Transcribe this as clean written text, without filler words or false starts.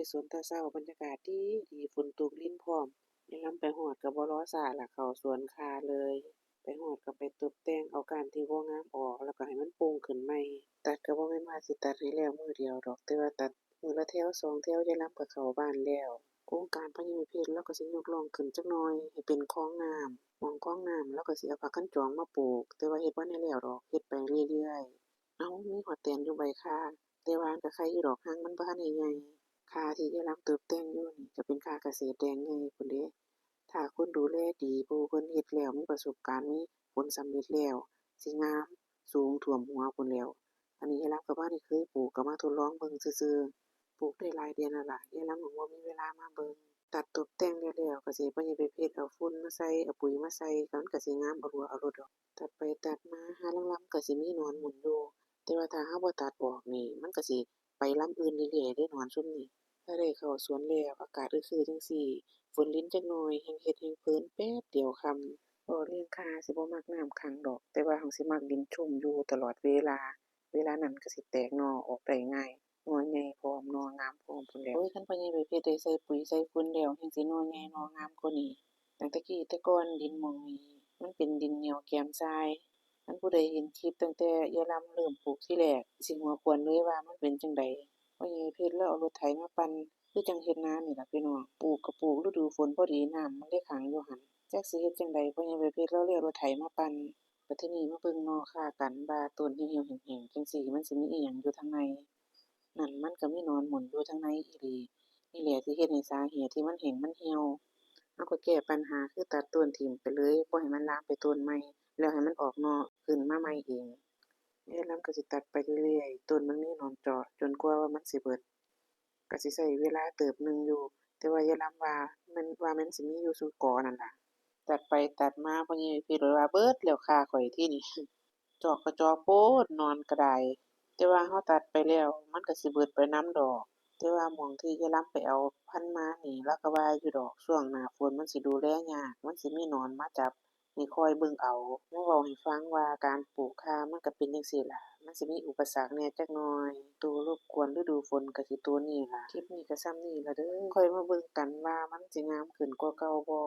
ไปสวนแต่เช้าบรรยากาศดีดีฝนตกรินพร้อมยายลำไปฮอดก็บ่รอช้าล่ะเข้าสวนข่าเลยไปฮอดก็ไปตบแต่งเอาก้านที่บ่งามออกแล้วก็ให้มันโปร่งขึ้นใหม่ตัดก็บ่แม่นว่าสิตัดให้แล้วมื้อเดียวดอกแต่ว่าตัดมื้อละแถวสองแถวยายลำก็เข้าบ้านแล้วโครงการพระยายเพชรเลาก็สิยกร่องขึ้นจักหน่อยให้เป็นคลองน้ำหม้องคลองน้ำเลาก็สิเอาผักคันจองมาปลูกแต่ว่าเฮ็ดบ่ทันได้แล้วดอกเฮ็ดไปเรื่อยๆอ้าวมีฮอดแตนอยู่ใบข่าแต่ว่ามันก็ไข่อยู่ดอกหั้งมันบ่ทันได้ใหญ่ ข่าที่กำลังเติบแต่งอยู่นี่จะเป็นข่าเกษตรแดงใหญ่พู้นเดะถ้าคนดูแลดีผู้เพิ่นเฮ็ดแล้วมีประสบการณ์มีผลสำเร็จแล้วสิงามสูงท่วมหัวพู้นแหล้วอันนี้ยายลำก็บ่ทันได้เคยปลูกก็มาทดลองเบิ่งซื่อๆปลูกได้หลายเดือนแล้วล่ะยายลำก็บ่มีเวลามาเบิ่งตัดตบแต่งแล้วก็สิให้พ่อใหญ่ไปเพชรเอาฝุ่นมาใส่เอาปุ๋ยมาใส่ก็มันก็สิงามเอารั่วเอาโลดดอกตัดไปตัดมาหาลำๆก็สิมีหนอนหมุนอยู่แต่ว่าถ้าเราบ่ตัดออกนี่มันก็สิไปลำอื่นเรื่อยๆเดะหนอนซุมนี้ ถ้าได้เข้าสวนแล้วอากาศคือจั่งซี้ฝนลิ้นจักหน่อยแฮ่งเฮ็ดแฮ่งเพินแป๊บเดียวค่ำเว้าเรื่องข่าสิบ่มักน้ำขังดอกแต่ว่าเราสิมักดินชุ่มอยู่ตลอดเวลาเวลานั้นก็สิแตกหน่อออกได้ง่ายหน่อใหญ่พร้อมหน่องามพร้อมพู้นแหล้วโอ๊ยคันพ่อใหญ่ใบเพชรได้ใส่ปุ๋ยใส่ฝุ่นแล้วแฮ่งสิหน่อใหญ่หน่องามกว่านี้ตั้งแต่กี้แต่ก่อนดินหม้องนี้มันเป็นดินเหนียวแกมทรายคันผู้ใดเห็นคลิปตั้งแต่ยายลำเริ่มปลูกที่แรกสิหัวขวนเลยว่ามันเป็นจั่งใด พ่อใหญ่เพชรเลาเอารถไถมาปั่นคือจั่งเฮ็ดนานี่ล่ะพี่น้องปลูกก็ปลูกฤดูฝนพอดีน้ำมันเลยขังอยู่หั้นจักสิเฮ็ดจั่งใดพ่อใหญ่ใบเพชรเลาเลยเอารถไถมาปั่นบัดทีนี้มาเบิ่งหน่อข่ากันว่าต้นเหี่ยวๆแห้งๆจั่งซี้มันสิมีอิหยังอยู่ทางในนั่นมันก็มีหนอนหมุนอยู่ทางในอีหลีนี่แหละที่เฮ็ดให้สาเหตุที่มันแห้งมันเหี่ยวเราก็แก้ปัญหาคือตัดต้นถิ้มไปเลยบ่ให้มันลามไปต้นใหม่แล้วให้มันออกหน่อขึ้นมาใหม่เอง ยายลำก็สิตัดไปเรื่อยๆต้นมันมีหนอนเจาะจนกว่ามันสิเบิดก็สิใช้เวลาเติบหนึ่งอยู่แต่ว่ายายลำว่ามันสิมีอยู่ซุกอนั่นล่ะตัดไปตัดมาพ่อใหญ่พี่เลยว่าเบิดแล้วค่าข้อยที่นี่จอกก็จอกโพดหนอนก็ได้แต่ว่าเราตัดไปแล้วมันก็สิเบิดไปนำดอกแต่ว่าหม้องที่ยายลำไปเอาพันธุ์มานี่เลาก็ว่าอยู่ดอกช่วงหน้าฝนมันสิดูแลยากมันสิมีหนอนมาจับ ให้คอยเบิ่งเอามาเว้าให้ฟังว่าการปลูกข่ามันก็เป็นจั่งซี้ล่ะมันสิมีอุปสรรคแหน่จักหน่อยตัวรบกวนฤดูฝนก็สิตัวนี้ล่ะคลิปนี้ก็ส่ำนี้ล่ะเด้อค่อยมาเบิ่งกันว่ามันสิงามขึ้นกว่าเก่าบ่